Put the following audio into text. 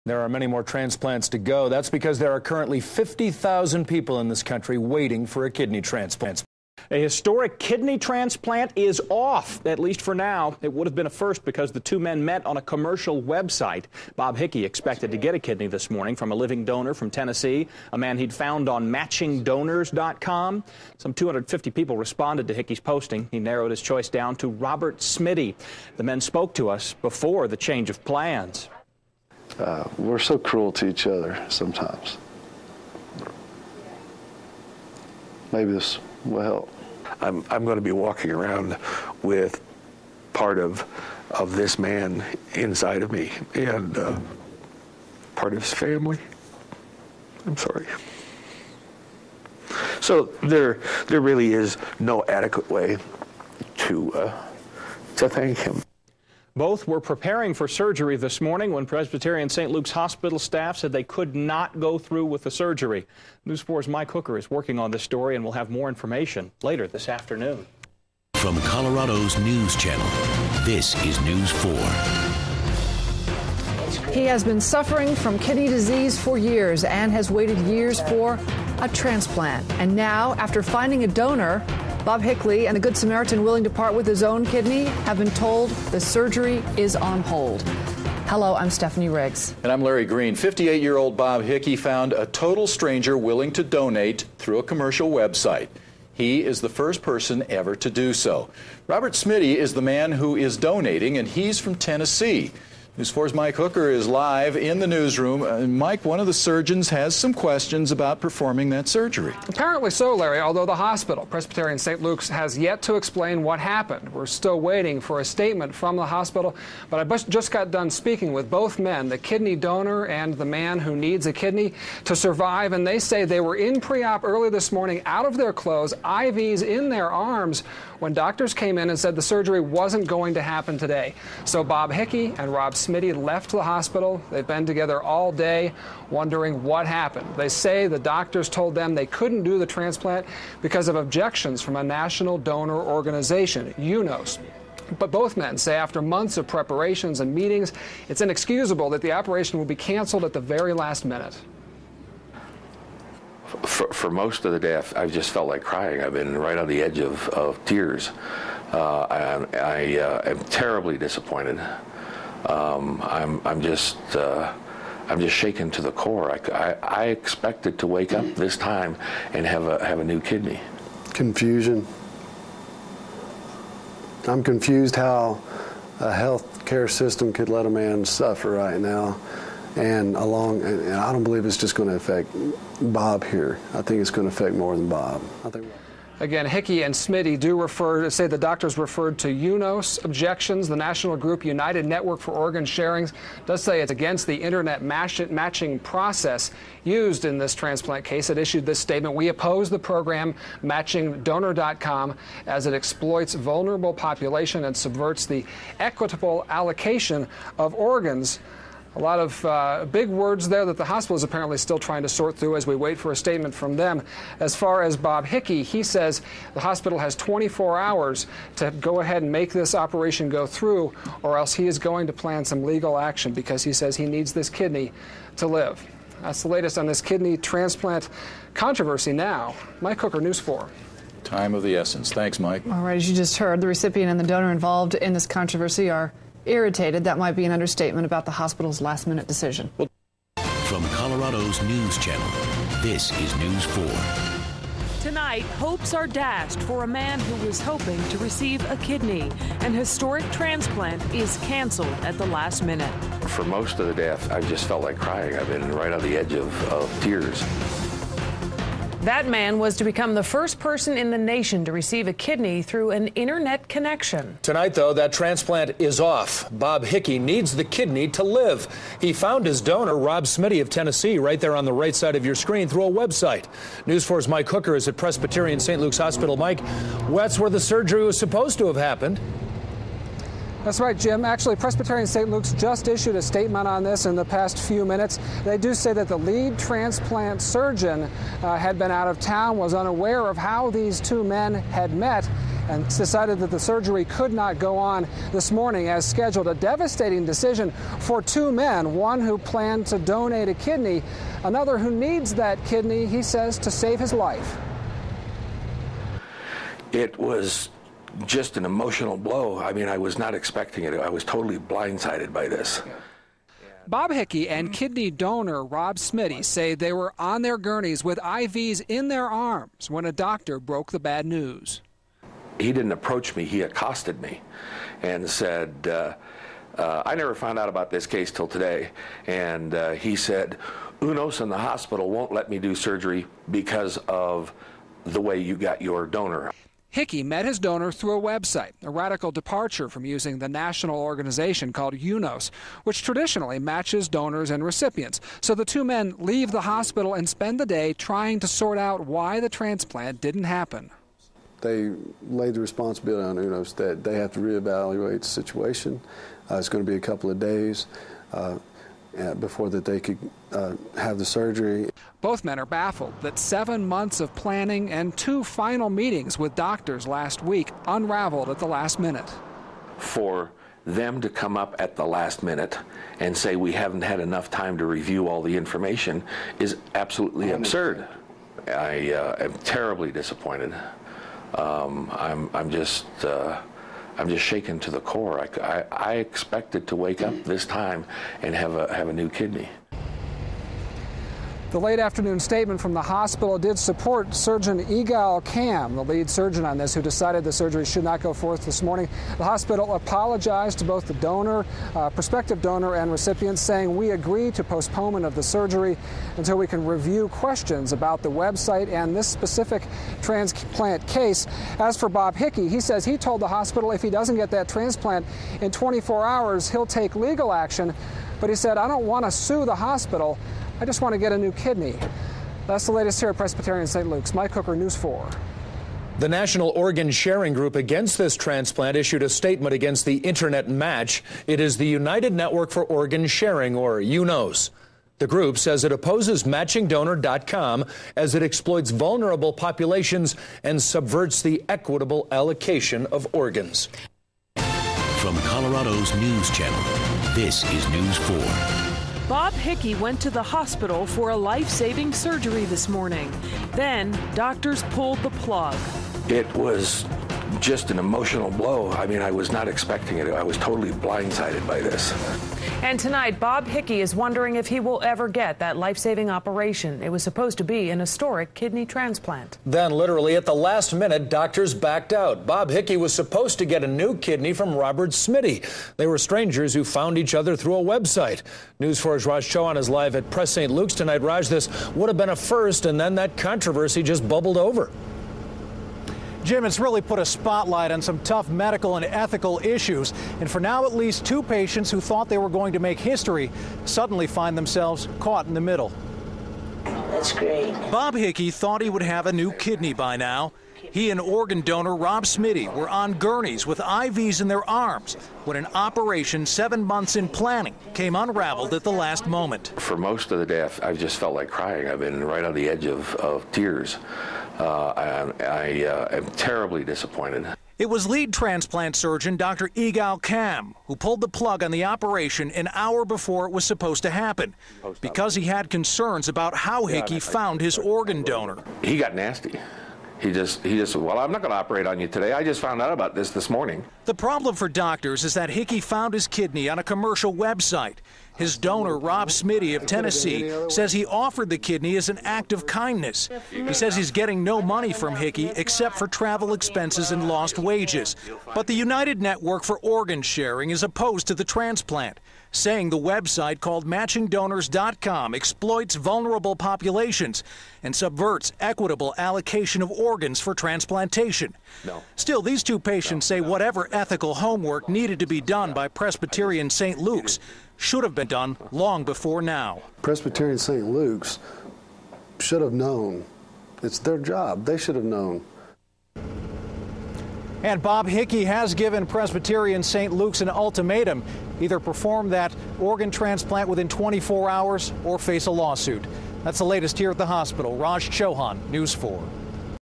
There are many more transplants to go. That's because there are currently 50,000 people in this country waiting for a kidney transplant. A historic kidney transplant is off, at least for now. It would have been a first because the two men met on a commercial website. Bob Hickey expected to get a kidney this morning from a living donor from Tennessee, a man he'd found on MatchingDonors.com. Some 250 people responded to Hickey's posting. He narrowed his choice down to Robert Smitty. The men spoke to us before the change of plans. We're so cruel to each other sometimes. Maybe this will help. I'm going to be walking around with part of this man inside of me and part of his family. I'm sorry. So there really is no adequate way to thank him. Both were preparing for surgery this morning when Presbyterian St. Luke's hospital staff said they could not go through with the surgery. News 4's Mike Hooker is working on this story, and we'll have more information later this afternoon. From Colorado's news channel, this is News 4. He has been suffering from kidney disease for years and has waited years for a transplant. And now, after finding a donor, Bob Hickey and the Good Samaritan willing to part with his own kidney have been told the surgery is on hold. Hello, I'm Stephanie Riggs. And I'm Larry Green. 58-year-old Bob Hickey found a total stranger willing to donate through a commercial website. He is the first person ever to do so. Robert Smitty is the man who is donating, and he's from Tennessee. News 4's Mike Hooker is live in the newsroom. Mike, one of the surgeons has some questions about performing that surgery. Apparently so, Larry, although the hospital, Presbyterian St. Luke's, has yet to explain what happened. We're still waiting for a statement from the hospital, but I just got done speaking with both men, the kidney donor and the man who needs a kidney to survive, and they say they were in pre-op early this morning, out of their clothes, IVs in their arms, when doctors came in and said the surgery wasn't going to happen today. So Bob Hickey and Rob Smitty left the hospital. They've been together all day wondering what happened. They say the doctors told them they couldn't do the transplant because of objections from a national donor organization, UNOS. But both men say after months of preparations and meetings, it's inexcusable that the operation will be canceled at the very last minute. For most of the day, I've just felt like crying. I've been right on the edge of tears. I am terribly disappointed. I'm just shaken to the core. I expected to wake up this time and have a new kidney. Confusion. I'm confused how a health care system could let a man suffer right now. And I don't believe it's just going to affect Bob here. I think it's going to affect more than Bob. Again, Hickey and Smitty do say the doctors referred to UNOS objections. The national group United Network for Organ Sharing does say it's against the internet matching process used in this transplant case. It issued this statement: "We oppose the program MatchingDonor.com as it exploits vulnerable population and subverts the equitable allocation of organs." A lot of big words there that the hospital is apparently still trying to sort through as we wait for a statement from them. As far as Bob Hickey, he says the hospital has 24 hours to go ahead and make this operation go through, or else he is going to plan some legal action because he says he needs this kidney to live. That's the latest on this kidney transplant controversy now. Mike Hooker, News 4. Time of the essence. Thanks, Mike. All right, as you just heard, the recipient and the donor involved in this controversy are irritated. That might be an understatement about the hospital's last-minute decision. From Colorado's news channel, this is News 4. Tonight, hopes are dashed for a man who was hoping to receive a kidney. An historic transplant is canceled at the last minute. For most of the day, I've just felt like crying. I've been right on the edge of tears. That man was to become the first person in the nation to receive a kidney through an internet connection. Tonight, though, that transplant is off. Bob Hickey needs the kidney to live. He found his donor, Rob Smitty of Tennessee, right there on the right side of your screen through a website. News 4's Mike Hooker is at Presbyterian St. Luke's Hospital. Mike, that's where the surgery was supposed to have happened. That's right, Jim. Actually, Presbyterian St. Luke's just issued a statement on this in the past few minutes. They do say that the lead transplant surgeon had been out of town, was unaware of how these two men had met, and decided that the surgery could not go on this morning as scheduled. A devastating decision for two men, one who planned to donate a kidney, another who needs that kidney, he says, to save his life. It was just an emotional blow. I mean, I was not expecting it. I was totally blindsided by this. Bob Hickey and kidney donor Rob Smitty say they were on their gurneys with IVs in their arms when a doctor broke the bad news. He didn't approach me. He accosted me and said, I never found out about this case till today. And he said, UNOS and the hospital won't let me do surgery because of the way you got your donor. Hickey met his donor through a website, a radical departure from using the national organization called UNOS, which traditionally matches donors and recipients. So the two men leave the hospital and spend the day trying to sort out why the transplant didn't happen. They laid the responsibility on UNOS that they have to reevaluate the situation. It's going to be a couple of days before that they could have the surgery. Both men are baffled that 7 months of planning and 2 final meetings with doctors last week unraveled at the last minute. For them to come up at the last minute and say we haven't had enough time to review all the information is absolutely absurd. I am terribly disappointed. I'm just shaken to the core. I expected to wake up this time and have a new kidney. The late afternoon statement from the hospital did support Surgeon Igal Kam, the lead surgeon on this, who decided the surgery should not go forth this morning. The hospital apologized to both the donor, prospective donor, and recipients, saying we agree to postponement of the surgery until we can review questions about the website and this specific transplant case. As for Bob Hickey, he says he told the hospital if he doesn't get that transplant in 24 hours, he'll take legal action. But he said, I don't want to sue the hospital. I just want to get a new kidney. That's the latest here at Presbyterian St. Luke's. Mike Hooker, News 4. The National Organ Sharing Group against this transplant issued a statement against the Internet Match. It is the United Network for Organ Sharing, or UNOS. The group says it opposes MatchingDonor.com as it exploits vulnerable populations and subverts the equitable allocation of organs. From Colorado's News Channel, this is News 4. Bob Hickey went to the hospital for a life-saving surgery this morning. Then, doctors pulled the plug. It was just an emotional blow. I mean, I was not expecting it. I was totally blindsided by this. And tonight, Bob Hickey is wondering if he will ever get that life-saving operation. It was supposed to be an historic kidney transplant. Then, literally at the last minute, doctors backed out. Bob Hickey was supposed to get a new kidney from Robert Smitty. They were strangers who found each other through a website. News 4's Raj Chauhan is live at Press St. Luke's tonight. Raj, this would have been a first, and then that controversy just bubbled over. Jim, it's really put a spotlight on some tough medical and ethical issues. And for now, at least 2 patients who thought they were going to make history suddenly find themselves caught in the middle. That's great. Bob Hickey thought he would have a new kidney by now. He and organ donor Rob Smitty were on gurneys with IVs in their arms when an operation 7 months in planning came unraveled at the last moment. For most of the day, I've just felt like crying. I've been right on the edge of tears. I am terribly disappointed. It was lead transplant surgeon Dr. Igal Kam who pulled the plug on the operation an hour before it was supposed to happen because he had concerns about how Hickey found his organ donor. He got nasty. He just said, well, I'm not going to operate on you today. I just found out about this morning. The problem for doctors is that Hickey found his kidney on a commercial website. His donor, Rob Smitty of Tennessee, says he offered the kidney as an act of kindness. He says he's getting no money from Hickey except for travel expenses and lost wages. But the United Network for Organ Sharing is opposed to the transplant, saying the website called MatchingDonors.com exploits vulnerable populations and subverts equitable allocation of organs for transplantation. Still, these 2 patients say whatever ethical homework needed to be done by Presbyterian St. Luke's should have been done long before now. Presbyterian St. Luke's should have known. It's their job. They should have known. And Bob Hickey has given Presbyterian St. Luke's an ultimatum: either perform that organ transplant within 24 hours or face a lawsuit. That's the latest here at the hospital. Raj Chauhan, News 4.